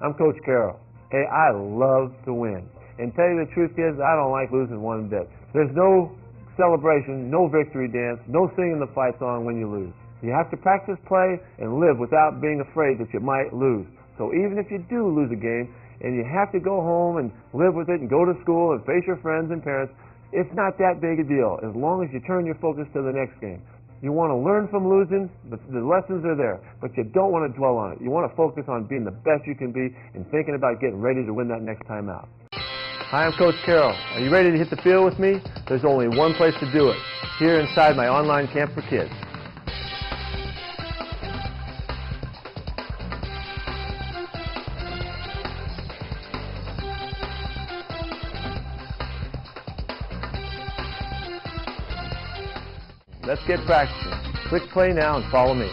I'm Coach Carroll. Hey, I love to win. And tell you the truth, kids, I don't like losing one bit. There's no celebration, no victory dance, no singing the fight song when you lose. You have to practice, play, and live without being afraid that you might lose. So even if you do lose a game, and you have to go home and live with it and go to school and face your friends and parents, it's not that big a deal as long as you turn your focus to the next game. You want to learn from losing, the lessons are there, but you don't want to dwell on it. You want to focus on being the best you can be and thinking about getting ready to win that next time out. Hi, I'm Coach Carroll. Are you ready to hit the field with me? There's only one place to do it, here inside my online camp for kids. Let's get practicing. Click play now and follow me.